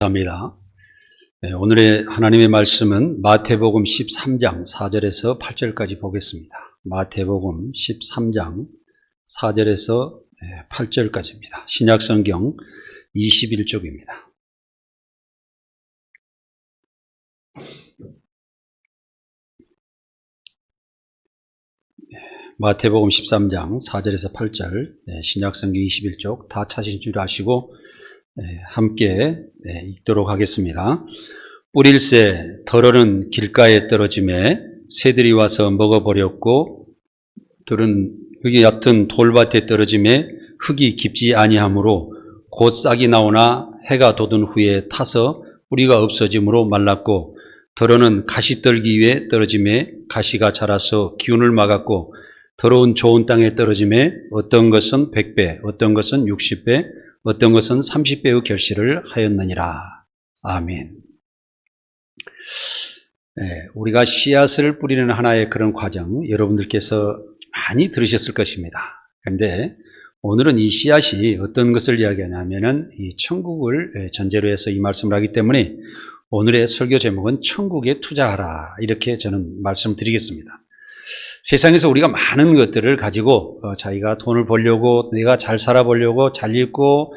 감사합니다. 오늘의 하나님의 말씀은 마태복음 13장 4절에서 8절까지 보겠습니다. 마태복음 13장 4절에서 8절까지입니다. 신약성경 21쪽입니다. 마태복음 13장 4절에서 8절 신약성경 21쪽 다 찾으신 줄 아시고 함께 읽도록 하겠습니다. 뿌릴새 덜어는 길가에 떨어지매 새들이 와서 먹어버렸고 들은 흙이 얕은 돌밭에 떨어지매 흙이 깊지 아니하므로 곧 싹이 나오나 해가 돋은 후에 타서 뿌리가 없어짐으로 말랐고 덜어는 가시떨기 위에 떨어지매 가시가 자라서 기운을 막았고 더러운 좋은 땅에 떨어지매 어떤 것은 100배 어떤 것은 60배 어떤 것은 30배의 결실을 하였느니라. 아멘. 우리가 씨앗을 뿌리는 하나의 그런 과정 여러분들께서 많이 들으셨을 것입니다. 그런데 오늘은 이 씨앗이 어떤 것을 이야기하냐면은 이 천국을 전제로 해서 이 말씀을 하기 때문에 오늘의 설교 제목은 천국에 투자하라 이렇게 저는 말씀드리겠습니다. 세상에서 우리가 많은 것들을 가지고 자기가 돈을 벌려고 내가 잘 살아보려고 잘 읽고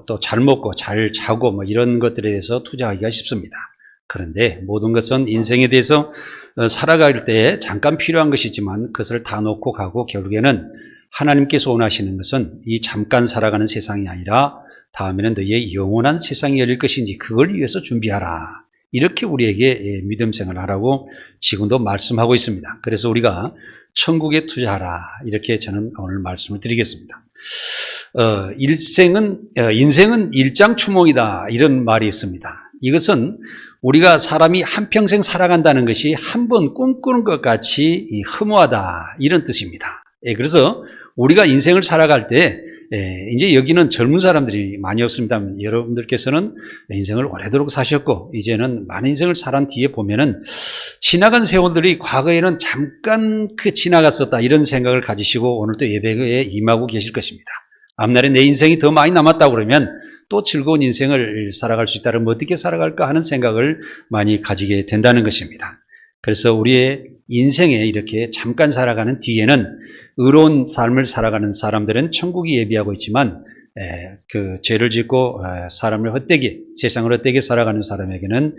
또 잘 먹고 잘 자고 뭐 이런 것들에 대해서 투자하기가 쉽습니다. 그런데 모든 것은 인생에 대해서 살아갈 때 잠깐 필요한 것이지만 그것을 다 놓고 가고 결국에는 하나님께서 원하시는 것은 이 잠깐 살아가는 세상이 아니라 다음에는 너희의 영원한 세상이 열릴 것인지 그걸 위해서 준비하라. 이렇게 우리에게 믿음 생활하라고 지금도 말씀하고 있습니다. 그래서 우리가 천국에 투자하라 이렇게 저는 오늘 말씀을 드리겠습니다. 인생은 일장추몽이다 이런 말이 있습니다. 이것은 우리가 사람이 한평생 살아간다는 것이 한 번 꿈꾸는 것 같이 허무하다 이런 뜻입니다. 그래서 우리가 인생을 살아갈 때 이제 여기는 젊은 사람들이 많이 없습니다. 여러분들께서는 인생을 오래도록 사셨고 이제는 많은 인생을 살한 뒤에 보면은 지나간 세월들이 과거에는 잠깐 지나갔었다 이런 생각을 가지시고 오늘 또 예배에 임하고 계실 것입니다. 앞날에 내 인생이 더 많이 남았다고 그러면 또 즐거운 인생을 살아갈 수 있다면 어떻게 살아갈까 하는 생각을 많이 가지게 된다는 것입니다. 그래서 우리의 인생에 이렇게 잠깐 살아가는 뒤에는 의로운 삶을 살아가는 사람들은 천국이 예비하고 있지만 그 죄를 짓고 사람을 헛되게 세상을 헛되게 살아가는 사람에게는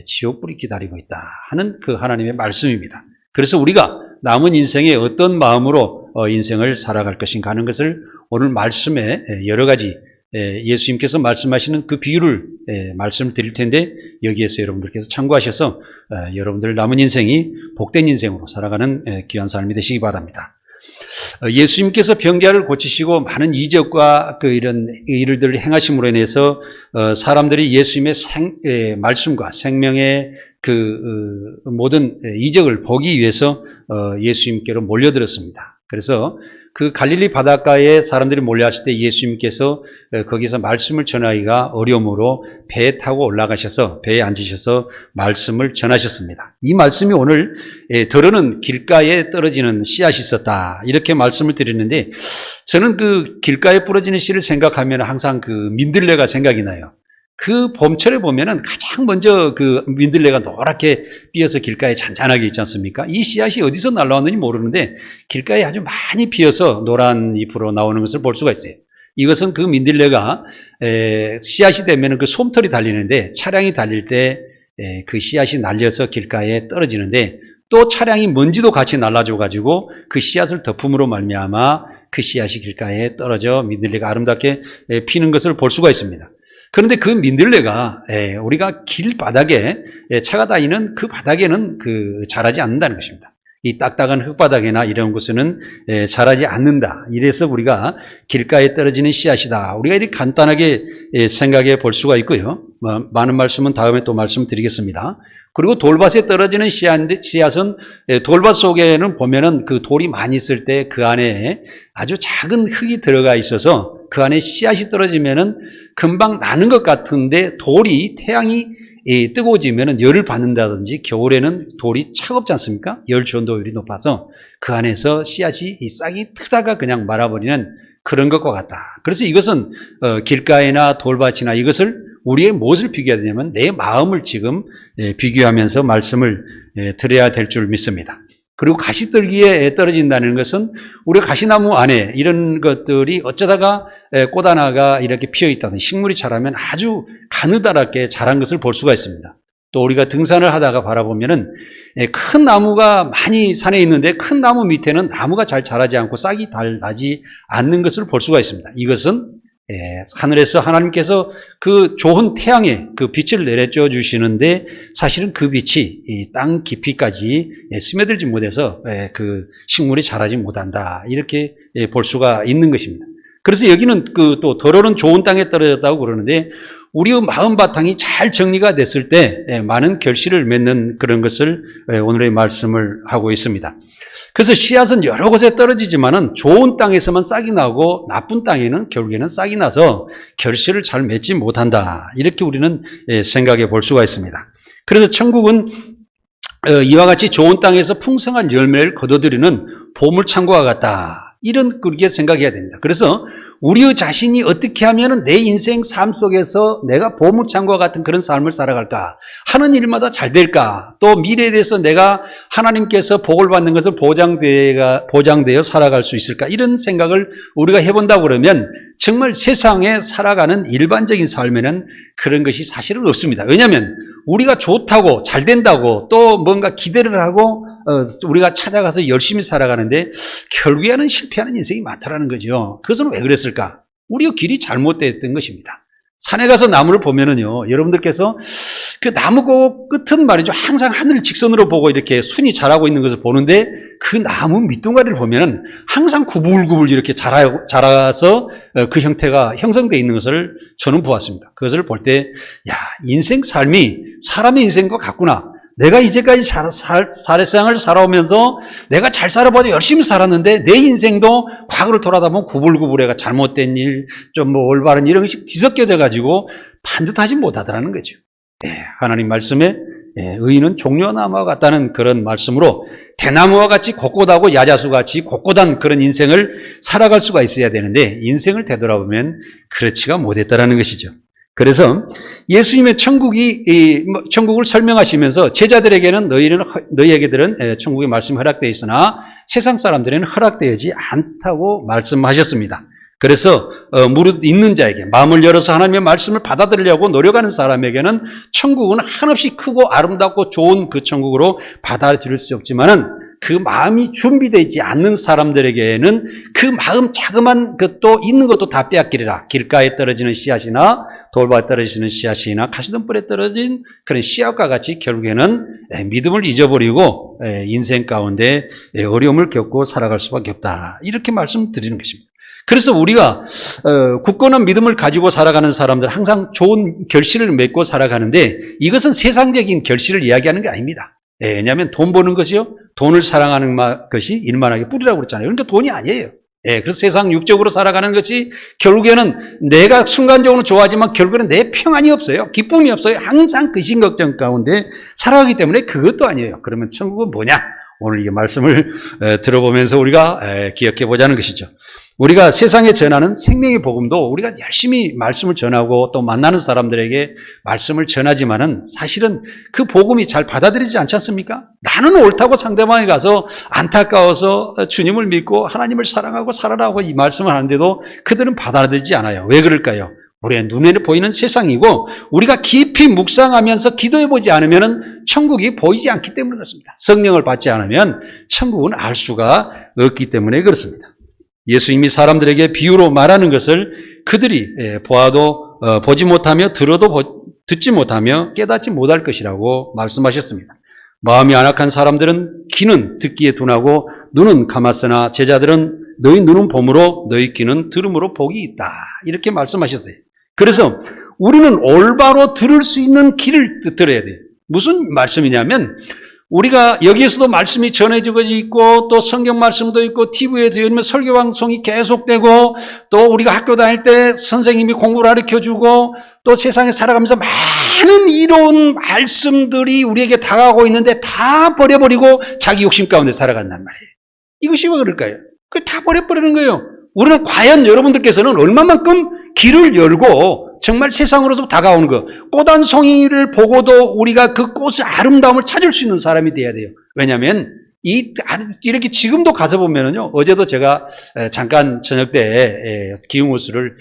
지옥불이 기다리고 있다 하는 그 하나님의 말씀입니다. 그래서 우리가 남은 인생에 어떤 마음으로 인생을 살아갈 것인가 하는 것을 오늘 말씀에 여러 가지 예수님께서 말씀하시는 그 비유를 말씀을 드릴 텐데 여기에서 여러분들께서 참고하셔서 여러분들 남은 인생이 복된 인생으로 살아가는 귀한 삶이 되시기 바랍니다. 예수님께서 병자를 고치시고 많은 이적과 이런 일들을 행하심으로 인해서 사람들이 예수님의 말씀과 생명의 모든 이적을 보기 위해서 예수님께로 몰려들었습니다. 그래서 그 갈릴리 바닷가에 사람들이 몰려왔을 때 예수님께서 거기서 말씀을 전하기가 어려움으로 배에 타고 올라가셔서 배에 앉으셔서 말씀을 전하셨습니다. 이 말씀이 오늘 더러는 길가에 떨어지는 씨앗이 있었다 이렇게 말씀을 드렸는데 저는 그 길가에 부러지는 씨를 생각하면 항상 그 민들레가 생각이 나요. 그 봄철에 보면은 가장 먼저 그 민들레가 노랗게 피어서 길가에 잔잔하게 있지 않습니까? 이 씨앗이 어디서 날라왔는지 모르는데 길가에 아주 많이 피어서 노란 잎으로 나오는 것을 볼 수가 있어요. 이것은 그 민들레가 씨앗이 되면은 그 솜털이 달리는데 차량이 달릴 때 그 씨앗이 날려서 길가에 떨어지는데 또 차량이 먼지도 같이 날라줘 가지고 그 씨앗을 덮음으로 말미암아 그 씨앗이 길가에 떨어져 민들레가 아름답게 피는 것을 볼 수가 있습니다. 그런데 그 민들레가 우리가 길바닥에 차가 다니는 그 바닥에는 자라지 않는다는 것입니다. 이 딱딱한 흙바닥이나 이런 곳에는 자라지 않는다. 이래서 우리가 길가에 떨어지는 씨앗이다. 우리가 이렇게 간단하게 생각해 볼 수가 있고요. 많은 말씀은 다음에 또 말씀드리겠습니다. 그리고 돌밭에 떨어지는 씨앗은 돌밭 속에는 보면은 그 돌이 많이 있을 때 그 안에 아주 작은 흙이 들어가 있어서 그 안에 씨앗이 떨어지면은 금방 나는 것 같은데 돌이 태양이 뜨거워지면은 열을 받는다든지 겨울에는 돌이 차갑지 않습니까? 열 전도율이 높아서 그 안에서 씨앗이 이 싹이 트다가 그냥 말아버리는 그런 것과 같다. 그래서 이것은 길가에나 돌밭이나 이것을 우리의 무엇을 비교해야 되냐면 내 마음을 지금 비교하면서 말씀을 드려야 될 줄 믿습니다. 그리고 가시떨기에 떨어진다는 것은 우리가 가시나무 안에 이런 것들이 어쩌다가 꽃 하나가 이렇게 피어 있다든 식물이 자라면 아주 가느다랗게 자란 것을 볼 수가 있습니다. 또 우리가 등산을 하다가 바라보면은 큰 나무가 많이 산에 있는데 큰 나무 밑에는 나무가 잘 자라지 않고 싹이 잘 나지 않는 것을 볼 수가 있습니다. 이것은 하늘에서 하나님께서 그 좋은 태양에 그 빛을 내려줘 주시는데 사실은 그 빛이 이 땅 깊이까지 스며들지 못해서 그 식물이 자라지 못한다. 이렇게 볼 수가 있는 것입니다. 그래서 여기는 그 또 더러는 좋은 땅에 떨어졌다고 그러는데 우리의 마음 바탕이 잘 정리가 됐을 때 많은 결실을 맺는 그런 것을 오늘의 말씀을 하고 있습니다. 그래서 씨앗은 여러 곳에 떨어지지만은 좋은 땅에서만 싹이 나고 나쁜 땅에는 결국에는 싹이 나서 결실을 잘 맺지 못한다. 이렇게 우리는 생각해 볼 수가 있습니다. 그래서 천국은 이와 같이 좋은 땅에서 풍성한 열매를 거둬들이는 보물창고와 같다. 이런 그렇게 생각해야 됩니다. 그래서 우리의 자신이 어떻게 하면 내 인생 삶 속에서 내가 보물창고와 같은 그런 삶을 살아갈까? 하는 일마다 잘 될까? 또 미래에 대해서 내가 하나님께서 복을 받는 것을 보장되어 살아갈 수 있을까? 이런 생각을 우리가 해본다고 그러면 정말 세상에 살아가는 일반적인 삶에는 그런 것이 사실은 없습니다. 왜냐하면 우리가 좋다고 잘 된다고 또 뭔가 기대를 하고 우리가 찾아가서 열심히 살아가는데 결국에는 실패하는 인생이 많다라는 거죠. 그것은 왜 그랬을까? 우리의 길이 잘못됐던 것입니다. 산에 가서 나무를 보면은요, 여러분들께서 그 나무 끝은 말이죠, 항상 하늘을 직선으로 보고 이렇게 순이 자라고 있는 것을 보는데 그 나무 밑둥아리를 보면은 항상 구불구불 이렇게 자라서 그 형태가 형성되어 있는 것을 저는 보았습니다. 그것을 볼 때, 야, 인생 삶이 사람의 인생과 같구나. 내가 이제까지 사회생활을 살아오면서 내가 잘 살아봐도 열심히 살았는데 내 인생도 과거를 돌아다 보면 구불구불해가 잘못된 일, 좀 뭐 올바른 이런 것이 뒤섞여져 가지고 반듯하지 못하더라는 거죠. 하나님 말씀에 의인은 종려나무와 같다는 그런 말씀으로 대나무와 같이 곳곳하고 야자수같이 곳곳한 그런 인생을 살아갈 수가 있어야 되는데 인생을 되돌아보면 그렇지가 못했다라는 것이죠. 그래서 예수님의 천국을 설명하시면서 제자들에게는 너희에게들은 천국의 말씀이 허락되어 있으나 세상 사람들에게는 허락되지 않다고 말씀하셨습니다. 그래서 무릇 있는 자에게 마음을 열어서 하나님의 말씀을 받아들이려고 노력하는 사람에게는 천국은 한없이 크고 아름답고 좋은 그 천국으로 받아들일 수 없지만은 그 마음이 준비되지 않는 사람들에게는 그 마음 자그만 것도 있는 것도 다 빼앗기리라. 길가에 떨어지는 씨앗이나 돌밭에 떨어지는 씨앗이나 가시덤불에 떨어진 그런 씨앗과 같이 결국에는 믿음을 잊어버리고 인생 가운데 어려움을 겪고 살아갈 수밖에 없다. 이렇게 말씀드리는 것입니다. 그래서 우리가 굳건한 믿음을 가지고 살아가는 사람들 항상 좋은 결실을 맺고 살아가는데 이것은 세상적인 결실을 이야기하는 게 아닙니다. 왜냐하면 돈 버는 것이요, 돈을 사랑하는 것이 일만하게 뿌리라고 그랬잖아요. 그러니까 돈이 아니에요. 그래서 세상 육적으로 살아가는 것이 결국에는 내가 순간적으로 좋아하지만 결국에는 내 평안이 없어요. 기쁨이 없어요. 항상 근심 걱정 가운데 살아가기 때문에 그것도 아니에요. 그러면 천국은 뭐냐? 오늘 이 말씀을 들어보면서 우리가 기억해 보자는 것이죠. 우리가 세상에 전하는 생명의 복음도 우리가 열심히 말씀을 전하고 또 만나는 사람들에게 말씀을 전하지만은 사실은 그 복음이 잘 받아들이지 않지 않습니까? 나는 옳다고 상대방에 가서 안타까워서 주님을 믿고 하나님을 사랑하고 살아라고 이 말씀을 하는데도 그들은 받아들이지 않아요. 왜 그럴까요? 우리의 눈에 보이는 세상이고 우리가 깊이 묵상하면서 기도해보지 않으면 천국이 보이지 않기 때문에 그렇습니다. 성령을 받지 않으면 천국은 알 수가 없기 때문에 그렇습니다. 예수님이 사람들에게 비유로 말하는 것을 그들이 보아도 보지 못하며 들어도 듣지 못하며 깨닫지 못할 것이라고 말씀하셨습니다. 마음이 안악한 사람들은 귀는 듣기에 둔하고 눈은 감았으나 제자들은 너희 눈은 봄으로 너희 귀는 들음으로 복이 있다. 이렇게 말씀하셨어요. 그래서 우리는 올바로 들을 수 있는 귀를 들어야 돼요. 무슨 말씀이냐면 우리가 여기에서도 말씀이 전해지고 있고 또 성경 말씀도 있고 TV에 들으면 설교 방송이 계속되고 또 우리가 학교 다닐 때 선생님이 공부를 가르쳐주고 또 세상에 살아가면서 많은 이로운 말씀들이 우리에게 다가오고 있는데 다 버려버리고 자기 욕심 가운데 살아간단 말이에요. 이것이 왜 그럴까요? 그거 다 버려버리는 거예요. 우리는 과연 여러분들께서는 얼마만큼 길을 열고 정말 세상으로서 다가오는 것. 꽃 한 송이를 보고도 우리가 그 꽃의 아름다움을 찾을 수 있는 사람이 돼야 돼요. 왜냐하면 이렇게 지금도 가서 보면은요, 어제도 제가 잠깐 저녁 때 기흥호수를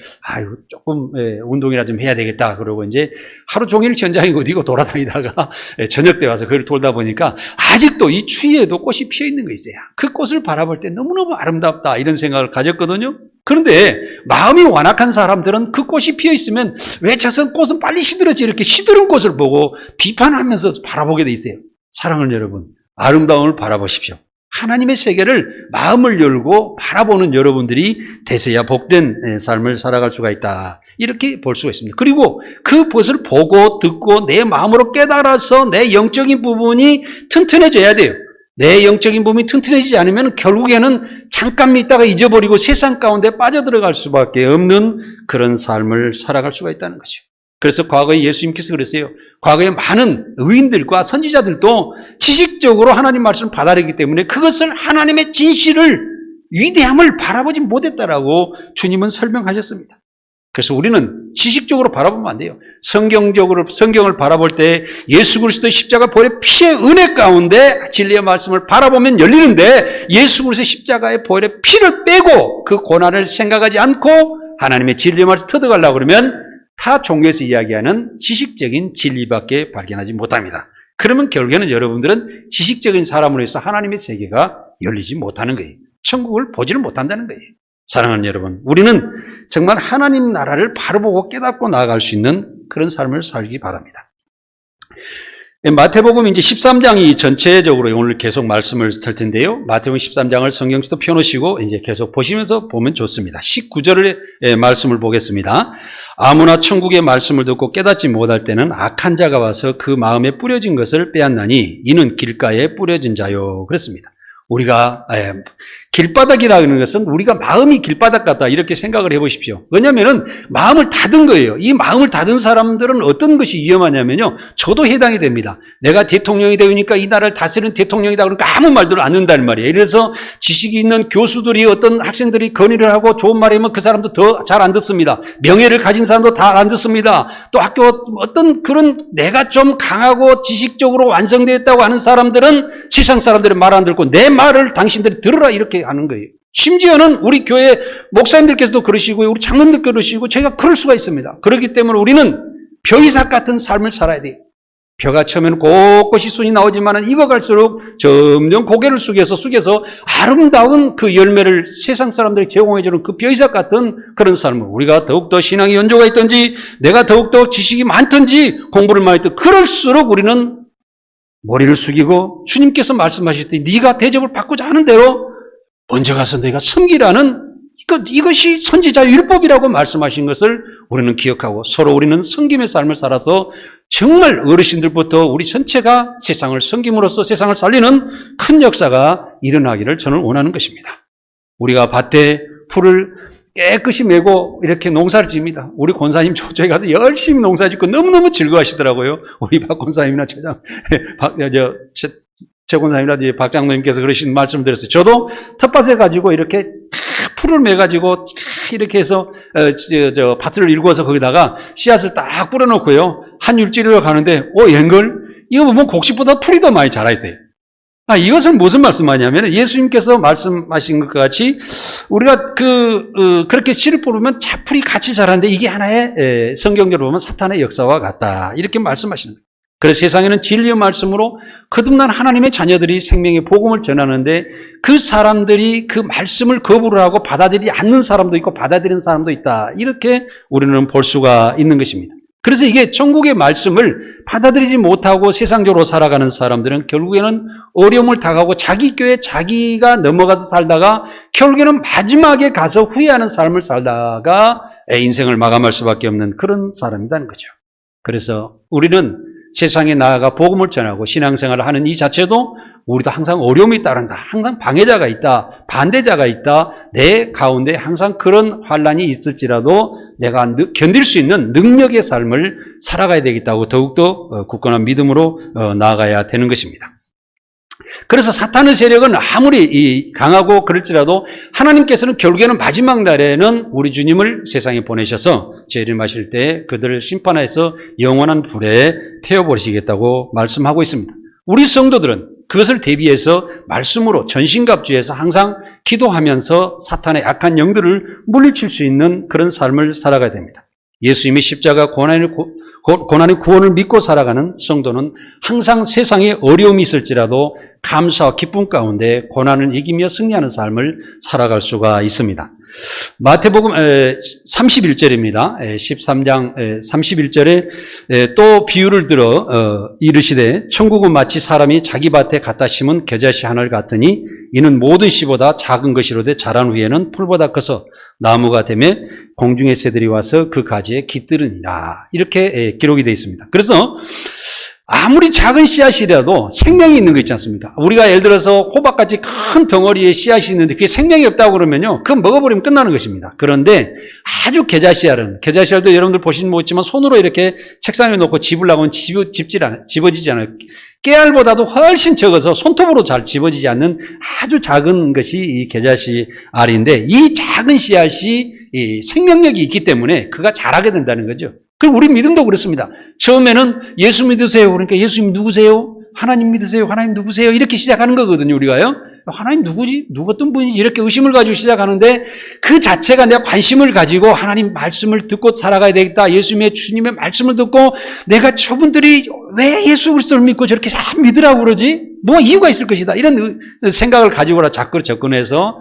조금 운동이나 좀 해야 되겠다 그러고 이제 하루 종일 현장에 어디고 돌아다니다가 저녁 때 와서 그걸 돌다 보니까 아직도 이 추위에도 꽃이 피어 있는 거 있어요. 그 꽃을 바라볼 때 너무너무 아름답다 이런 생각을 가졌거든요. 그런데 마음이 완악한 사람들은 그 꽃이 피어 있으면 왜 저선 꽃은 빨리 시들었지 이렇게 시들은 꽃을 보고 비판하면서 바라보게 돼 있어요. 사랑하는 여러분, 아름다움을 바라보십시오. 하나님의 세계를 마음을 열고 바라보는 여러분들이 되셔야 복된 삶을 살아갈 수가 있다. 이렇게 볼 수가 있습니다. 그리고 그 것을 보고 듣고 내 마음으로 깨달아서 내 영적인 부분이 튼튼해져야 돼요. 내 영적인 부분이 튼튼해지지 않으면 결국에는 잠깐 있다가 잊어버리고 세상 가운데 빠져들어갈 수밖에 없는 그런 삶을 살아갈 수가 있다는 거죠. 그래서 과거에 예수님께서 그랬어요. 과거에 많은 의인들과 선지자들도 지식적으로 하나님 말씀을 받아들이기 때문에 그것을 하나님의 진실을, 위대함을 바라보지 못했다라고 주님은 설명하셨습니다. 그래서 우리는 지식적으로 바라보면 안 돼요. 성경을 바라볼 때 예수 그리스도의 십자가 보혈의 피의 은혜 가운데 진리의 말씀을 바라보면 열리는데 예수 그리스도의 십자가의 보혈의 피를 빼고 그 고난을 생각하지 않고 하나님의 진리의 말씀을 터득하려고 그러면 타 종교에서 이야기하는 지식적인 진리밖에 발견하지 못합니다. 그러면 결국에는 여러분들은 지식적인 사람으로 해서 하나님의 세계가 열리지 못하는 거예요. 천국을 보지를 못한다는 거예요. 사랑하는 여러분, 우리는 정말 하나님 나라를 바로 보고 깨닫고 나아갈 수 있는 그런 삶을 살기 바랍니다. 마태복음 이제 13장이 전체적으로 오늘 계속 말씀을 들 텐데요. 마태복음 13장을 성경수도 펴놓으시고 이제 계속 보시면서 보면 좋습니다. 19절의 말씀을 보겠습니다. 아무나 천국의 말씀을 듣고 깨닫지 못할 때는 악한 자가 와서 그 마음에 뿌려진 것을 빼앗나니 이는 길가에 뿌려진 자요. 그랬습니다. 우리가 길바닥이라는 것은 우리가 마음이 길바닥 같다 이렇게 생각을 해보십시오. 왜냐하면 마음을 닫은 거예요. 이 마음을 닫은 사람들은 어떤 것이 위험하냐면요, 저도 해당이 됩니다. 내가 대통령이 되니까 이 나라를 다스리는 대통령이다 그러니까 아무 말도 안 한다는 말이에요. 그래서 지식이 있는 교수들이 어떤 학생들이 건의를 하고 좋은 말이면 그 사람도 더 잘 안 듣습니다. 명예를 가진 사람도 다 안 듣습니다. 또 학교 어떤 그런 내가 좀 강하고 지식적으로 완성되었다고 하는 사람들은 세상 사람들의 말 안 듣고 내 말을 당신들이 들으라 이렇게 하는 거예요. 심지어는 우리 교회 목사님들께서도 그러시고요, 우리 장로님들 그러시고 제가 그럴 수가 있습니다. 그렇기 때문에 우리는 벼이삭 같은 삶을 살아야 돼요. 벼가 처음에는 곳곳이 순이 나오지만 익어갈수록 점점 고개를 숙여서 아름다운 그 열매를 세상 사람들이 제공해주는 그 벼이삭 같은 그런 삶을, 우리가 더욱더 신앙의 연조가 있든지 내가 더욱더 지식이 많든지 공부를 많이 했든 그럴수록 우리는 머리를 숙이고 주님께서 말씀하실 때 네가 대접을 받고자 하는 대로 먼저 가서 내가 섬기라는 이것이 선지자의 율법이라고 말씀하신 것을 우리는 기억하고 서로 우리는 섬김의 삶을 살아서 정말 어르신들부터 우리 전체가 세상을 섬김으로써 세상을 살리는 큰 역사가 일어나기를 저는 원하는 것입니다. 우리가 밭에 풀을 깨끗이 메고 이렇게 농사를 지입니다. 우리 권사님 저쪽에 가서 열심히 농사 짓고 너무너무 즐거워하시더라고요. 우리 박 권사님이나 최 권사님이나 박 장로님께서 그러신 말씀 드렸어요. 저도 텃밭에 가지고 이렇게 풀을 매가지고 이렇게 해서 밭을 일구어서 거기다가 씨앗을 딱 뿌려놓고요. 한 일주일을 가는데 옌걸 이거 보면 곡식보다 풀이 더 많이 자라있어요. 이것은 무슨 말씀하냐면 예수님께서 말씀하신 것과 같이 우리가 그렇게 씨를 뿌리면 풀이 같이 자라는데 이게 하나의 성경적으로 보면 사탄의 역사와 같다 이렇게 말씀하시는 거예요. 그래서 세상에는 진리의 말씀으로 거듭난 하나님의 자녀들이 생명의 복음을 전하는데 그 사람들이 그 말씀을 거부를 하고 받아들이지 않는 사람도 있고 받아들이는 사람도 있다. 이렇게 우리는 볼 수가 있는 것입니다. 그래서 이게 천국의 말씀을 받아들이지 못하고 세상적으로 살아가는 사람들은 결국에는 어려움을 당하고 자기 교회 자기가 넘어가서 살다가 결국에는 마지막에 가서 후회하는 삶을 살다가 인생을 마감할 수밖에 없는 그런 사람이라는 거죠. 그래서 우리는 세상에 나아가 복음을 전하고 신앙생활을 하는 이 자체도 우리도 항상 어려움이 따른다. 항상 방해자가 있다. 반대자가 있다. 내 가운데 항상 그런 환란이 있을지라도 내가 견딜 수 있는 능력의 삶을 살아가야 되겠다고 더욱더 굳건한 믿음으로 나아가야 되는 것입니다. 그래서 사탄의 세력은 아무리 강하고 그럴지라도 하나님께서는 결국에는 마지막 날에는 우리 주님을 세상에 보내셔서 재림하실 때 그들을 심판해서 영원한 불에 태워버리시겠다고 말씀하고 있습니다. 우리 성도들은 그것을 대비해서 말씀으로 전신갑주해서 항상 기도하면서 사탄의 악한 영들을 물리칠 수 있는 그런 삶을 살아가야 됩니다. 예수님의 십자가 고난의 구원을 믿고 살아가는 성도는 항상 세상에 어려움이 있을지라도 감사와 기쁨 가운데 고난을 이기며 승리하는 삶을 살아갈 수가 있습니다. 마태복음 31절입니다. 13장 31절에 또 비유를 들어 이르시되 천국은 마치 사람이 자기 밭에 갖다 심은 겨자씨 하나를 같으니 이는 모든 씨보다 작은 것이로되 자란 후에는 풀보다 커서 나무가 되며 공중의 새들이 와서 그 가지에 깃들으니라. 이렇게 기록이 되어 있습니다. 그래서 아무리 작은 씨앗이라도 생명이 있는 거 있지 않습니까? 우리가 예를 들어서 호박같이 큰 덩어리에 씨앗이 있는데 그게 생명이 없다고 그러면요, 그건 먹어버리면 끝나는 것입니다. 그런데 아주 겨자씨알도 여러분들 보시면 모르겠지만 손으로 이렇게 책상에 놓고 집으려고 하면 집어지지 않아요. 깨알보다도 훨씬 적어서 손톱으로 잘 집어지지 않는 아주 작은 것이 이 겨자씨알인데, 이 작은 씨앗이 이 생명력이 있기 때문에 그가 자라게 된다는 거죠. 그리고 우리 믿음도 그렇습니다. 처음에는 예수 믿으세요. 그러니까 예수님 누구세요? 하나님 믿으세요. 하나님 누구세요? 이렇게 시작하는 거거든요, 우리가요. 하나님 누구지? 누구 어떤 분이지? 이렇게 의심을 가지고 시작하는데 그 자체가 내가 관심을 가지고 하나님 말씀을 듣고 살아가야 되겠다. 예수님의 주님의 말씀을 듣고 내가 저분들이 왜 예수 그리스도를 믿고 저렇게 잘 믿으라고 그러지? 뭐 이유가 있을 것이다. 이런 생각을 가지고 자꾸 접근해서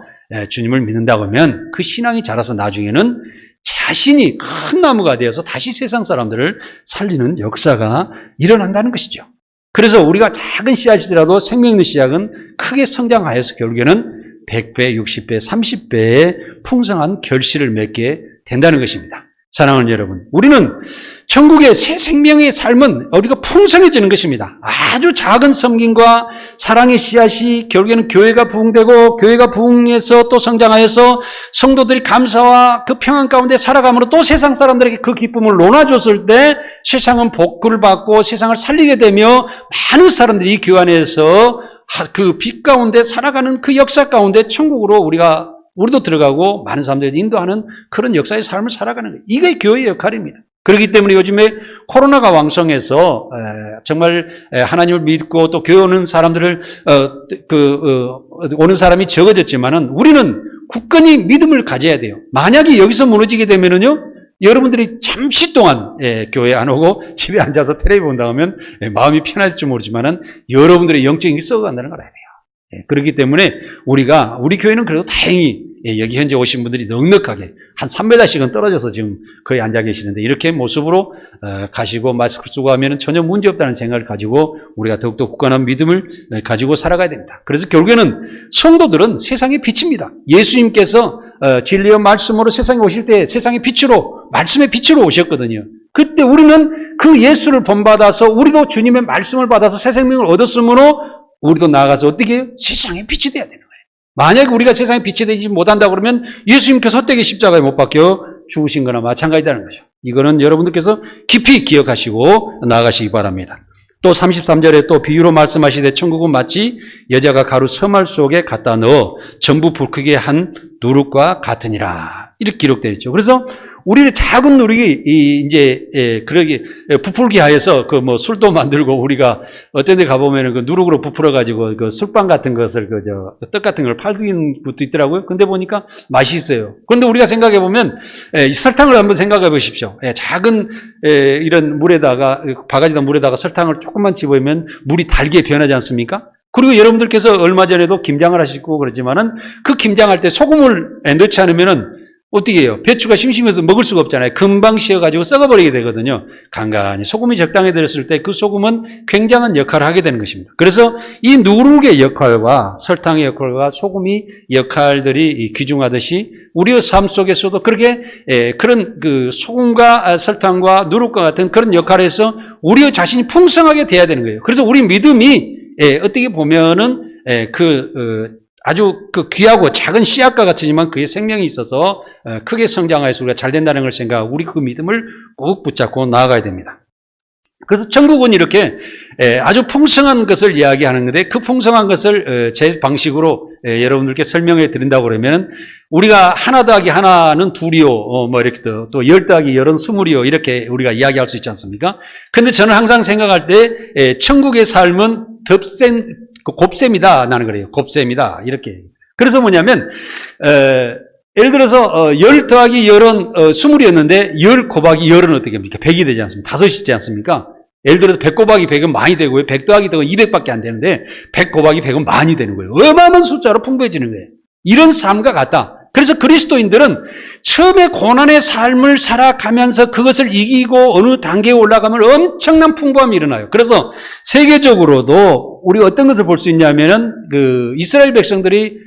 주님을 믿는다고 하면 그 신앙이 자라서 나중에는 자신이 큰 나무가 되어서 다시 세상 사람들을 살리는 역사가 일어난다는 것이죠. 그래서 우리가 작은 씨앗이라도 생명 있는 씨앗은 크게 성장하여서 결국에는 100배, 60배, 30배의 풍성한 결실을 맺게 된다는 것입니다. 사랑하는 여러분, 우리는 천국의 새 생명의 삶은 우리가 풍성해지는 것입니다. 아주 작은 섬김과 사랑의 씨앗이 결국에는 교회가 부흥되고, 교회가 부흥해서 또 성장하여서 성도들이 감사와 그 평안 가운데 살아감으로 또 세상 사람들에게 그 기쁨을 나눠줬을 때 세상은 복구를 받고 세상을 살리게 되며 많은 사람들이 이 교회 안에서 그 빛 가운데 살아가는 그 역사 가운데 천국으로 우리도 들어가고 많은 사람들이 인도하는 그런 역사의 삶을 살아가는 거예요. 이게 교회의 역할입니다. 그렇기 때문에 요즘에 코로나가 왕성해서 정말 하나님을 믿고 또 교회 오는 사람들을 오는 사람이 적어졌지만은 우리는 굳건히 믿음을 가져야 돼요. 만약에 여기서 무너지게 되면은요, 여러분들이 잠시 동안 교회 안 오고 집에 앉아서 텔레비 본다 하면 마음이 편할지 모르지만은 여러분들의 영적인 게 썩어간다는 걸 알아야 돼요. 그렇기 때문에 우리 교회는 그래도 다행히 여기 현재 오신 분들이 넉넉하게 한 3m씩은 떨어져서 지금 거의 앉아 계시는데, 이렇게 모습으로 가시고 마스크 쓰고 하면 전혀 문제 없다는 생각을 가지고 우리가 더욱더 굳건한 믿음을 가지고 살아가야 됩니다. 그래서 결국에는 성도들은 세상의 빛입니다. 예수님께서 진리의 말씀으로 세상에 오실 때 세상의 빛으로, 말씀의 빛으로 오셨거든요. 그때 우리는 그 예수를 본받아서 우리도 주님의 말씀을 받아서 새 생명을 얻었으므로 우리도 나아가서 어떻게 해요? 세상의 빛이 돼야 되는 거예요. 만약에 우리가 세상의 빛이 되지 못한다 그러면 예수님께서 헛되게 십자가에 못 박혀 죽으신 거나 마찬가지다는 거죠. 이거는 여러분들께서 깊이 기억하시고 나아가시기 바랍니다. 또 33절에 또 비유로 말씀하시되 천국은 마치 여자가 가루 서말 속에 갖다 넣어 전부 불크게 한 누룩과 같으니라. 이렇게 기록되어 있죠. 그래서 우리는 작은 누룩이 그러기 부풀게 하여서 술도 만들고, 우리가 어떤 데 가보면은 그 누룩으로 부풀어가지고 그 술빵 같은 것을 떡 같은 걸 팔는 것도 있더라고요. 근데 보니까 맛이 있어요. 그런데 우리가 생각해 보면 설탕을 한번 생각해 보십시오. 작은 이런 물에다가, 바가지다 물에다가 설탕을 조금만 집어넣으면 물이 달게 변하지 않습니까? 그리고 여러분들께서 얼마 전에도 김장을 하시고 그러지만은 그 김장할 때 소금을 넣지 않으면은 어떻게 해요? 배추가 심심해서 먹을 수가 없잖아요. 금방 식어가지고 썩어버리게 되거든요. 간간히 소금이 적당히 들었을 때 그 소금은 굉장한 역할을 하게 되는 것입니다. 그래서 이 누룩의 역할과 설탕의 역할과 소금이 역할들이 귀중하듯이 우리의 삶 속에서도 그렇게 그런 그 소금과 설탕과 누룩과 같은 그런 역할에서 우리의 자신이 풍성하게 돼야 되는 거예요. 그래서 우리 믿음이 어떻게 보면은 아주 귀하고 작은 씨앗과 같지만 그의 생명이 있어서 크게 성장하여서 우리가 잘 된다는 걸 생각하고 우리 그 믿음을 꼭 붙잡고 나아가야 됩니다. 그래서 천국은 이렇게 아주 풍성한 것을 이야기하는 건데 그 풍성한 것을 제 방식으로 여러분들께 설명해 드린다고 그러면 우리가 하나 더하기 하나는 둘이요, 뭐 이렇게 또 열 더하기 열은 스물이요 이렇게 우리가 이야기할 수 있지 않습니까? 근데 저는 항상 생각할 때 천국의 삶은 곱셈이다 나는 그래요. 곱셈이다 이렇게. 그래서 뭐냐면 예를 들어서 열 더하기 열은 스물이었는데 열 곱하기 열은 어떻게 합니까? 100이 되지 않습니까? 다섯이지 않습니까? 예를 들어서 100 곱하기 100은 많이 되고요. 100 더하기 100은 200밖에 안 되는데 100 곱하기 100은 많이 되는 거예요. 어마어마한 숫자로 풍부해지는 거예요. 이런 삶과 같다. 그래서 그리스도인들은 처음에 고난의 삶을 살아가면서 그것을 이기고 어느 단계에 올라가면 엄청난 풍부함이 일어나요. 그래서 세계적으로도 우리가 어떤 것을 볼 수 있냐면은 그 이스라엘 백성들이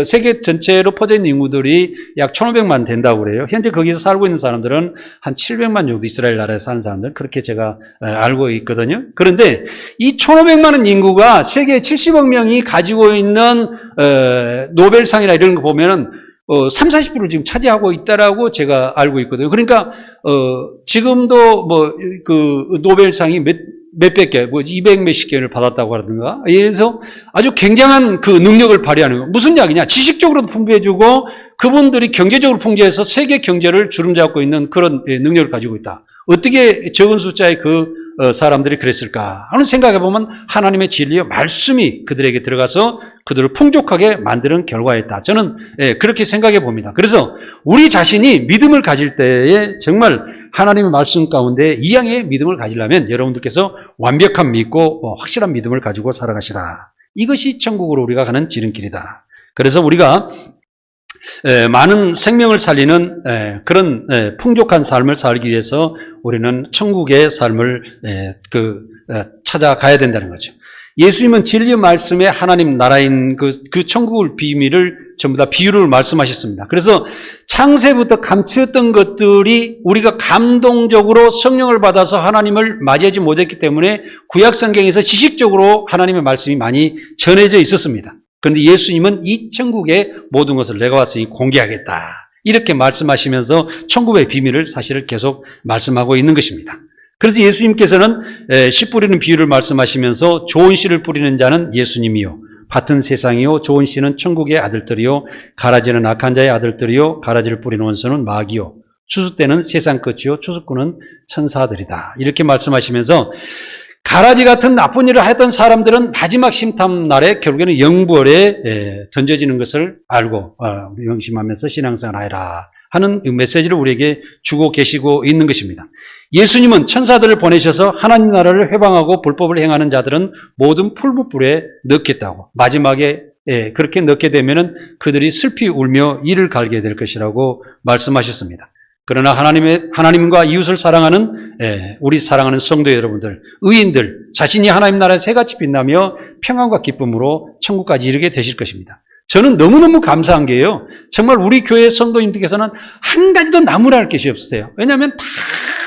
세계 전체로 퍼져 있는 인구들이 약 1,500만 된다고 그래요. 현재 거기서 살고 있는 사람들은 한 700만 정도 이스라엘 나라에 사는 사람들 그렇게 제가 알고 있거든요. 그런데 이 1,500만은 인구가 세계 70억 명이 가지고 있는 노벨상이나 이런 거 보면은 3, 40%를 지금 차지하고 있다라고 제가 알고 있거든요. 그러니까 지금도 뭐 그 노벨상이 몇백 개, 뭐 200 몇십 개를 받았다고 하든가. 그래서 아주 굉장한 그 능력을 발휘하는 거. 무슨 이야기냐? 지식적으로도 풍부해지고 그분들이 경제적으로 풍부해서 세계 경제를 주름잡고 있는 그런 능력을 가지고 있다. 어떻게 적은 숫자의 그 사람들이 그랬을까 하는 생각해 보면 하나님의 진리와 말씀이 그들에게 들어가서 그들을 풍족하게 만드는 결과였다. 저는 그렇게 생각해 봅니다. 그래서 우리 자신이 믿음을 가질 때에 정말 하나님의 말씀 가운데 이양의 믿음을 가지려면 여러분들께서 완벽한 믿고 확실한 믿음을 가지고 살아가시라. 이것이 천국으로 우리가 가는 지름길이다. 그래서 우리가 많은 생명을 살리는 그런 풍족한 삶을 살기 위해서 우리는 천국의 삶을 찾아가야 된다는 거죠. 예수님은 진리 말씀의 하나님 나라인 그 천국의 비밀을 전부 다 비유를 말씀하셨습니다. 그래서 창세부터 감추었던 것들이 우리가 감동적으로 성령을 받아서 하나님을 맞이하지 못했기 때문에 구약 성경에서 지식적으로 하나님의 말씀이 많이 전해져 있었습니다. 그런데 예수님은 이 천국의 모든 것을 내가 왔으니 공개하겠다. 이렇게 말씀하시면서 천국의 비밀을 사실을 계속 말씀하고 있는 것입니다. 그래서 예수님께서는 씨 뿌리는 비유를 말씀하시면서 좋은 씨를 뿌리는 자는 예수님이요. 밭은 세상이요. 좋은 씨는 천국의 아들들이요. 가라지는 악한 자의 아들들이요. 가라지를 뿌리는 원수는 마귀요. 추수 때는 세상 끝이요. 추수꾼은 천사들이다. 이렇게 말씀하시면서 가라지 같은 나쁜 일을 했던 사람들은 마지막 심판 날에 결국에는 영벌에 던져지는 것을 알고 명심하면서 신앙생활 하라 하는 메시지를 우리에게 주고 계시고 있는 것입니다. 예수님은 천사들을 보내셔서 하나님 나라를 회방하고 불법을 행하는 자들은 모든 풀무불에 넣겠다고 마지막에 그렇게 넣게 되면은 그들이 슬피 울며 이를 갈게 될 것이라고 말씀하셨습니다. 그러나 하나님과 이웃을 사랑하는 우리 사랑하는 성도 여러분들, 의인들 자신이 하나님 나라에 새같이 빛나며 평안과 기쁨으로 천국까지 이르게 되실 것입니다. 저는 너무너무 감사한 게요. 정말 우리 교회 성도님들께서는 한 가지도 나무랄 것이 없으세요. 왜냐하면 다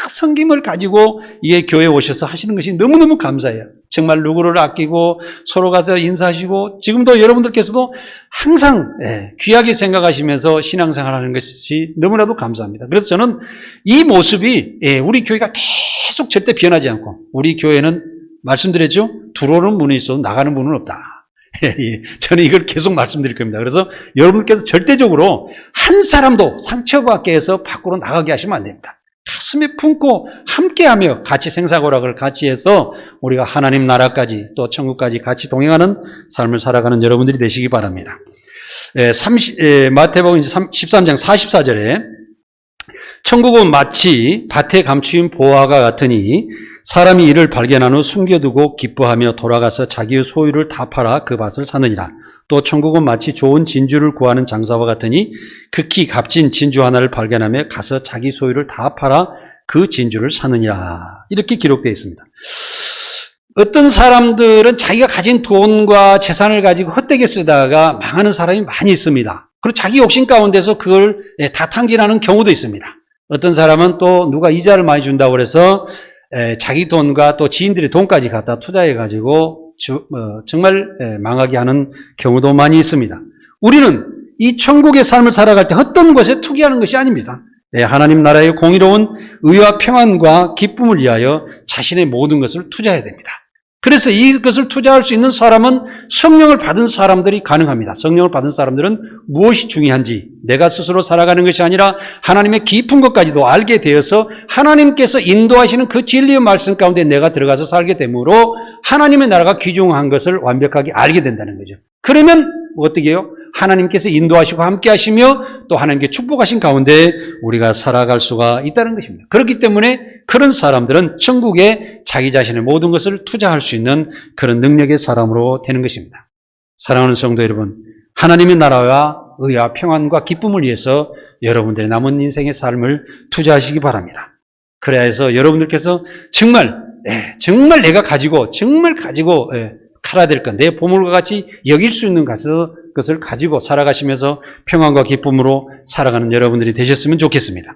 섬김을 가지고 이게 교회에 오셔서 하시는 것이 너무너무 감사해요. 정말 누구를 아끼고 서로 가서 인사하시고 지금도 여러분들께서도 항상 귀하게 생각하시면서 신앙생활하는 것이 너무나도 감사합니다. 그래서 저는 이 모습이 우리 교회가 계속 절대 변하지 않고 우리 교회는 말씀드렸죠? 들어오는 문이 있어도 나가는 문은 없다. 저는 이걸 계속 말씀드릴 겁니다. 그래서 여러분께서 절대적으로 한 사람도 상처받게 해서 밖으로 나가게 하시면 안 됩니다. 가슴에 품고 함께하며 같이 생사고락을 같이 해서 우리가 하나님 나라까지 또 천국까지 같이 동행하는 삶을 살아가는 여러분들이 되시기 바랍니다. 마태복음 13장 44절에 천국은 마치 밭에 감추인 보화가 같으니 사람이 이를 발견한 후 숨겨두고 기뻐하며 돌아가서 자기의 소유를 다 팔아 그 밭을 사느니라. 또 천국은 마치 좋은 진주를 구하는 장사와 같으니 극히 값진 진주 하나를 발견하며 가서 자기 소유를 다 팔아 그 진주를 사느니라. 이렇게 기록되어 있습니다. 어떤 사람들은 자기가 가진 돈과 재산을 가지고 헛되게 쓰다가 망하는 사람이 많이 있습니다. 그리고 자기 욕심 가운데서 그걸 다 탕진하는 경우도 있습니다. 어떤 사람은 또 누가 이자를 많이 준다고 해서 자기 돈과 또 지인들의 돈까지 갖다 투자해가지고 정말 망하게 하는 경우도 많이 있습니다. 우리는 이 천국의 삶을 살아갈 때 어떤 것에 투기하는 것이 아닙니다. 하나님 나라의 공의로운 의와 평안과 기쁨을 위하여 자신의 모든 것을 투자해야 됩니다. 그래서 이것을 투자할 수 있는 사람은 성령을 받은 사람들이 가능합니다. 성령을 받은 사람들은 무엇이 중요한지 내가 스스로 살아가는 것이 아니라 하나님의 깊은 것까지도 알게 되어서 하나님께서 인도하시는 그 진리의 말씀 가운데 내가 들어가서 살게 되므로 하나님의 나라가 귀중한 것을 완벽하게 알게 된다는 거죠. 그러면 어떻게 해요? 하나님께서 인도하시고 함께 하시며 또 하나님께 축복하신 가운데 우리가 살아갈 수가 있다는 것입니다. 그렇기 때문에 그런 사람들은 천국에 자기 자신의 모든 것을 투자할 수 있는 그런 능력의 사람으로 되는 것입니다. 사랑하는 성도 여러분, 하나님의 나라와 의와 평안과 기쁨을 위해서 여러분들의 남은 인생의 삶을 투자하시기 바랍니다. 그래야 해서 여러분들께서 정말 내가 가지고 살아야 될 것, 내 보물과 같이 여길 수 있는 것을 가지고 살아가시면서 평안과 기쁨으로 살아가는 여러분들이 되셨으면 좋겠습니다.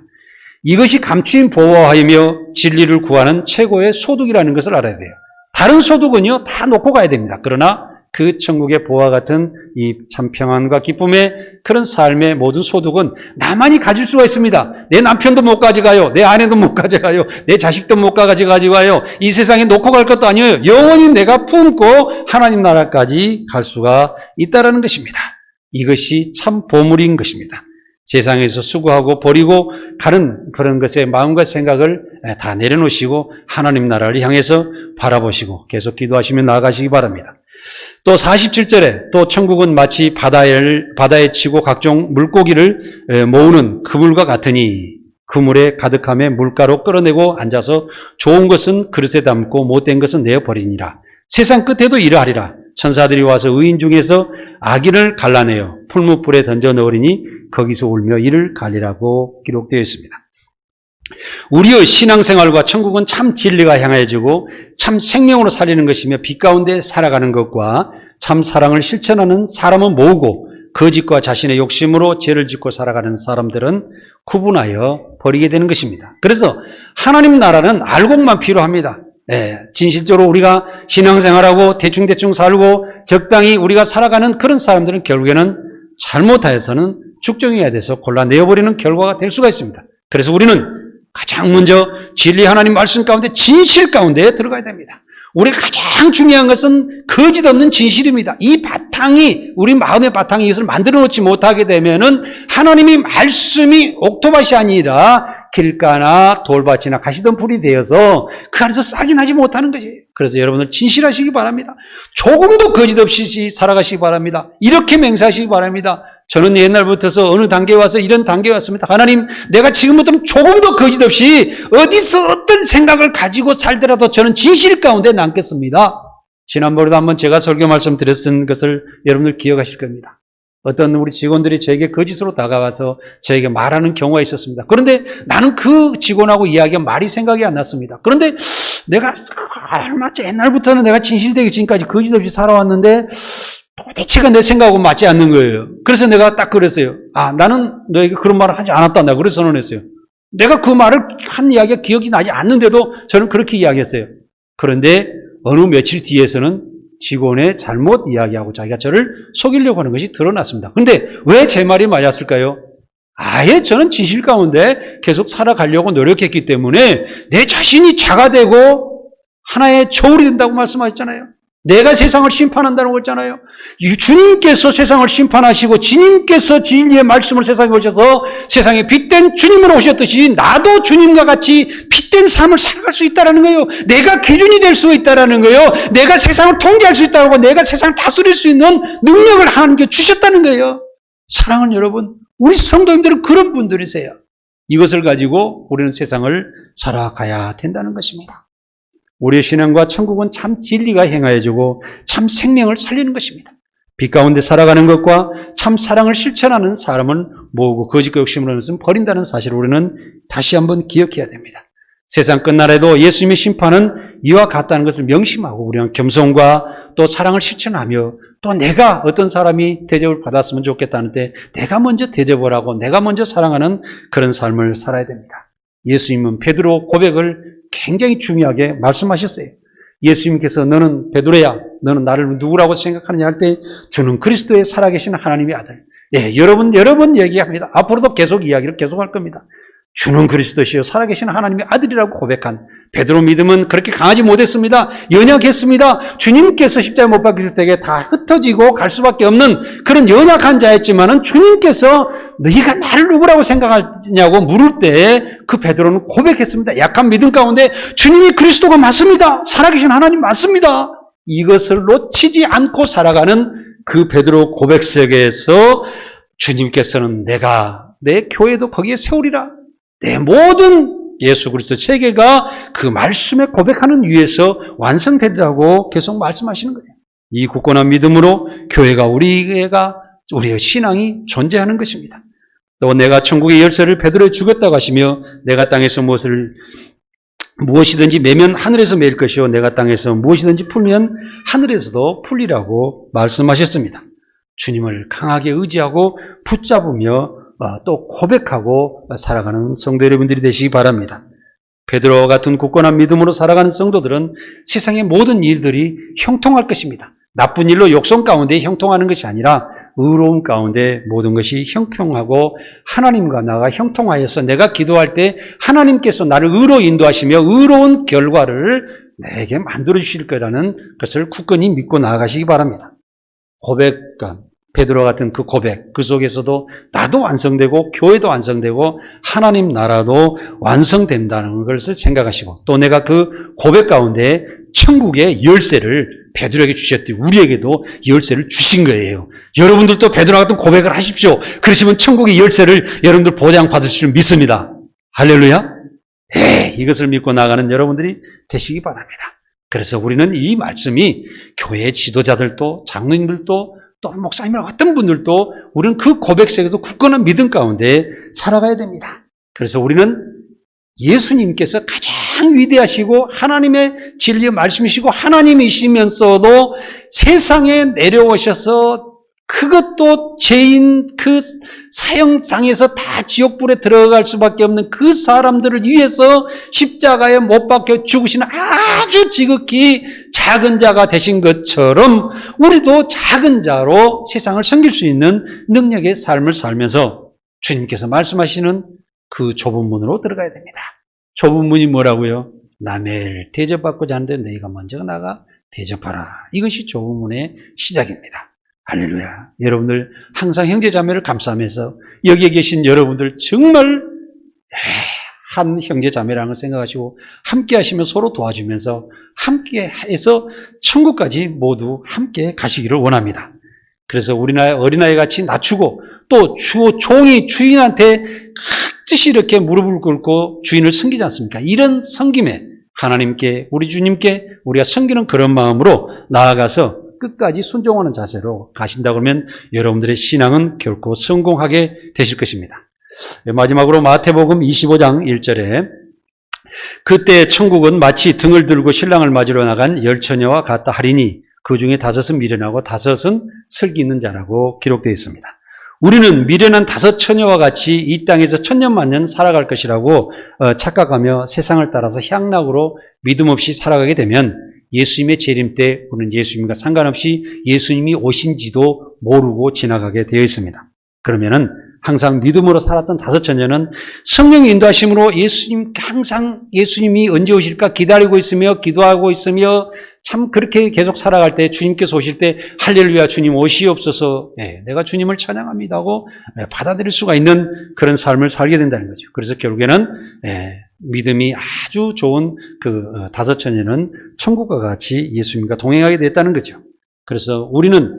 이것이 감추인 보호하며 진리를 구하는 최고의 소득이라는 것을 알아야 돼요. 다른 소득은요, 다 놓고 가야 됩니다. 그러나 그 천국의 보호와 같은 이 참 평안과 기쁨의 그런 삶의 모든 소득은 나만이 가질 수가 있습니다. 내 남편도 못 가져가요. 내 아내도 못 가져가요. 내 자식도 못 가져가요. 이 세상에 놓고 갈 것도 아니에요. 영원히 내가 품고 하나님 나라까지 갈 수가 있다는 것입니다. 이것이 참 보물인 것입니다. 세상에서 수고하고 버리고 가는 그런 것에 마음과 생각을 다 내려놓으시고 하나님 나라를 향해서 바라보시고 계속 기도하시며 나아가시기 바랍니다. 또 47절에 또 천국은 마치 바다에 치고 각종 물고기를 모으는 그물과 같으니 그물에 가득함에 물가로 끌어내고 앉아서 좋은 것은 그릇에 담고 못된 것은 내어버리니라. 세상 끝에도 이러하리라. 천사들이 와서 의인 중에서 악인을 갈라내어 풀무불에 던져 넣으리니 거기서 울며 이를 갈리라고 기록되어 있습니다. 우리의 신앙생활과 천국은 참 진리가 향해지고 참 생명으로 살리는 것이며 빛 가운데 살아가는 것과 참 사랑을 실천하는 사람은 모으고 거짓과 자신의 욕심으로 죄를 짓고 살아가는 사람들은 구분하여 버리게 되는 것입니다. 그래서 하나님 나라는 알곡만 필요합니다. 진실적으로 우리가 신앙생활하고 대충대충 살고 적당히 우리가 살아가는 그런 사람들은 결국에는 잘못하여서는 죽정해야 돼서 골라내어버리는 결과가 될 수가 있습니다. 그래서 우리는 가장 먼저 진리 하나님 말씀 가운데 진실 가운데 들어가야 됩니다. 우리가 가장 중요한 것은 거짓 없는 진실입니다. 이 바탕이 우리 마음의 바탕이 이것을 만들어 놓지 못하게 되면은 하나님의 말씀이 옥토밭이 아니라 길가나 돌밭이나 가시덤불이 되어서 그 안에서 싹이 나지 못하는 것이에요. 그래서 여러분들 진실하시기 바랍니다. 조금도 거짓 없이 살아가시기 바랍니다. 이렇게 맹세하시기 바랍니다. 저는 옛날부터서 어느 단계에 와서 이런 단계에 왔습니다. 하나님, 내가 지금부터는 조금도 거짓 없이 어디서 어떤 생각을 가지고 살더라도 저는 진실 가운데 남겠습니다. 지난번에도 한번 제가 설교 말씀드렸던 것을 여러분들 기억하실 겁니다. 어떤 우리 직원들이 저에게 거짓으로 다가와서 저에게 말하는 경우가 있었습니다. 그런데 나는 그 직원하고 이야기가 말이 생각이 안 났습니다. 그런데 내가 얼마 옛날부터는 내가 진실되게 지금까지 거짓 없이 살아왔는데 도대체가 내 생각하고 맞지 않는 거예요. 그래서 내가 딱 그랬어요. 나는 너에게 그런 말을 하지 않았다. 내가 그래서 선언했어요. 내가 그 말을 한 이야기가 기억이 나지 않는데도 저는 그렇게 이야기했어요. 그런데 어느 며칠 뒤에서는 직원의 잘못 이야기하고 자기가 저를 속이려고 하는 것이 드러났습니다. 그런데 왜 제 말이 맞았을까요? 아예 저는 진실 가운데 계속 살아가려고 노력했기 때문에 내 자신이 자가 되고 하나의 저울이 된다고 말씀하셨잖아요. 내가 세상을 심판한다는 거잖아요. 주님께서 세상을 심판하시고 주님께서 진리의 말씀을 세상에 오셔서 세상에 빛된 주님으로 오셨듯이 나도 주님과 같이 빛된 삶을 살아갈 수 있다는 거예요. 내가 기준이 될 수 있다는 거예요. 내가 세상을 통제할 수 있다고 내가 세상을 다스릴 수 있는 능력을 하나님께 주셨다는 거예요. 사랑하는 여러분, 우리 성도님들은 그런 분들이세요. 이것을 가지고 우리는 세상을 살아가야 된다는 것입니다. 우리의 신앙과 천국은 참 진리가 행하여지고 참 생명을 살리는 것입니다. 빛 가운데 살아가는 것과 참 사랑을 실천하는 사람은 모으고 거짓과 욕심으로는 것은 버린다는 사실을 우리는 다시 한번 기억해야 됩니다. 세상 끝날에도 예수님의 심판은 이와 같다는 것을 명심하고 우리는 겸손과 또 사랑을 실천하며 또 내가 어떤 사람이 대접을 받았으면 좋겠다는데 내가 먼저 대접을 하고 내가 먼저 사랑하는 그런 삶을 살아야 됩니다. 예수님은 베드로 고백을 굉장히 중요하게 말씀하셨어요. 예수님께서 너는 베드로야, 너는 나를 누구라고 생각하느냐 할 때 주는 그리스도의 살아계신 하나님의 아들. 여러분 얘기합니다. 앞으로도 계속 이야기를 계속할 겁니다. 주는 그리스도시요 살아계신 하나님의 아들이라고 고백한 베드로 믿음은 그렇게 강하지 못했습니다. 연약했습니다. 주님께서 십자가에 못 박히실 때에 다 흩어지고 갈 수밖에 없는 그런 연약한 자였지만은 주님께서 너희가 나를 누구라고 생각하냐고 물을 때 그 베드로는 고백했습니다. 약한 믿음 가운데 주님이 그리스도가 맞습니다. 살아계신 하나님 맞습니다. 이것을 놓치지 않고 살아가는 그 베드로 고백 속에서 주님께서는 내가 내 교회도 거기에 세우리라. 내 모든 예수 그리스도 세계가 그 말씀에 고백하는 위에서 완성되리라고 계속 말씀하시는 거예요. 이 굳건한 믿음으로 교회가 우리의 신앙이 존재하는 것입니다. 또 내가 천국의 열쇠를 베드로에 주겠다고 하시며 내가 땅에서 무엇이든지 매면 하늘에서 매일 것이요 내가 땅에서 무엇이든지 풀면 하늘에서도 풀리라고 말씀하셨습니다. 주님을 강하게 의지하고 붙잡으며 또 고백하고 살아가는 성도 여러분들이 되시기 바랍니다. 베드로와 같은 굳건한 믿음으로 살아가는 성도들은 세상의 모든 일들이 형통할 것입니다. 나쁜 일로 욕성 가운데 형통하는 것이 아니라 의로움 가운데 모든 것이 형통하고 하나님과 나가 형통하여서 내가 기도할 때 하나님께서 나를 의로 인도하시며 의로운 결과를 내게 만들어 주실 거라는 것을 굳건히 믿고 나아가시기 바랍니다. 고백감, 베드로 같은 그 고백, 그 속에서도 나도 완성되고 교회도 완성되고 하나님 나라도 완성된다는 것을 생각하시고 또 내가 그 고백 가운데 천국의 열쇠를 베드로에게 주셨더니 우리에게도 열쇠를 주신 거예요. 여러분들도 베드로 같은 고백을 하십시오. 그러시면 천국의 열쇠를 여러분들 보장받을 줄 믿습니다. 할렐루야. 이것을 믿고 나가는 여러분들이 되시기 바랍니다. 그래서 우리는 이 말씀이 교회 지도자들도 장로님들도 또 목사님이나 어떤 분들도 우리는 그 고백 속에서 굳건한 믿음 가운데 살아가야 됩니다. 그래서 우리는 예수님께서 가장 위대하시고 하나님의 진리의 말씀이시고 하나님이시면서도 세상에 내려오셔서 그것도 죄인 그 사형상에서 다 지옥불에 들어갈 수밖에 없는 그 사람들을 위해서 십자가에 못 박혀 죽으시는 아주 지극히 작은 자가 되신 것처럼 우리도 작은 자로 세상을 섬길 수 있는 능력의 삶을 살면서 주님께서 말씀하시는 그 좁은 문으로 들어가야 됩니다. 좁은 문이 뭐라고요? 남의 대접받고자 하는데 너희가 먼저 나가 대접하라. 이것이 좁은 문의 시작입니다. 할렐루야. 여러분들 항상 형제자매를 감싸면서 여기에 계신 여러분들 정말 한 형제자매라는 걸 생각하시고 함께 하시며 서로 도와주면서 함께 해서 천국까지 모두 함께 가시기를 원합니다. 그래서 우리나라의 어린아이 같이 낮추고 또 종이 주인한테 각듯이 이렇게 무릎을 꿇고 주인을 섬기지 않습니까? 이런 섬김에 하나님께 우리 주님께 우리가 섬기는 그런 마음으로 나아가서 끝까지 순종하는 자세로 가신다 그러면 여러분들의 신앙은 결코 성공하게 되실 것입니다. 마지막으로 마태복음 25장 1절에 그때 천국은 마치 등을 들고 신랑을 맞으러 나간 10처녀와 같다 하리니 그 중에 5은 미련하고 5은 슬기 있는 자라고 기록되어 있습니다. 우리는 미련한 5처녀와 같이 이 땅에서 천년만년 살아갈 것이라고 착각하며 세상을 따라서 향락으로 믿음 없이 살아가게 되면 예수님의 재림 때 우리는 예수님과 상관없이 예수님이 오신지도 모르고 지나가게 되어 있습니다. 그러면은 항상 믿음으로 살았던 5처녀는 성령의 인도하심으로 항상 예수님이 언제 오실까 기다리고 있으며 기도하고 있으며 참 그렇게 계속 살아갈 때 주님께서 오실 때 할렐루야 주님 오시옵소서 내가 주님을 찬양합니다 하고 받아들일 수가 있는 그런 삶을 살게 된다는 거죠. 그래서 결국에는 믿음이 아주 좋은 그 5처녀는 천국과 같이 예수님과 동행하게 됐다는 거죠. 그래서 우리는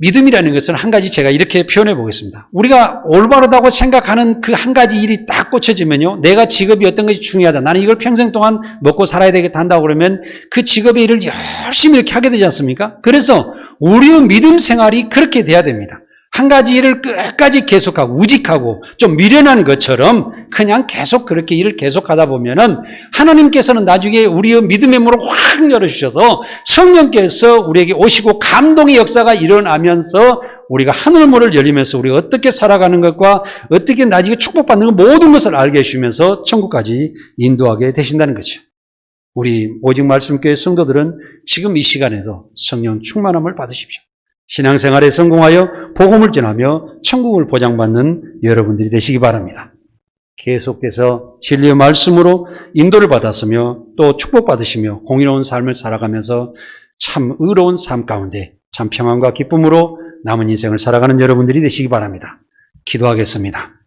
믿음이라는 것은 한 가지 제가 이렇게 표현해 보겠습니다. 우리가 올바르다고 생각하는 그 한 가지 일이 딱 꽂혀지면요. 내가 직업이 어떤 것이 중요하다. 나는 이걸 평생 동안 먹고 살아야 되겠다 한다고 그러면 그 직업의 일을 열심히 이렇게 하게 되지 않습니까? 그래서 우리의 믿음 생활이 그렇게 돼야 됩니다. 한 가지 일을 끝까지 계속하고 우직하고 좀 미련한 것처럼 그냥 계속 그렇게 일을 계속하다 보면은 하나님께서는 나중에 우리의 믿음의 문을 확 열어주셔서 성령께서 우리에게 오시고 감동의 역사가 일어나면서 우리가 하늘문을 열리면서 우리가 어떻게 살아가는 것과 어떻게 나중에 축복받는 것 모든 것을 알게 해주면서 천국까지 인도하게 되신다는 거죠. 우리 오직 말씀교회 성도들은 지금 이 시간에도 성령 충만함을 받으십시오. 신앙생활에 성공하여 복음을 전하며 천국을 보장받는 여러분들이 되시기 바랍니다. 계속돼서 진리의 말씀으로 인도를 받았으며 또 축복받으시며 공의로운 삶을 살아가면서 참 의로운 삶 가운데 참 평안과 기쁨으로 남은 인생을 살아가는 여러분들이 되시기 바랍니다. 기도하겠습니다.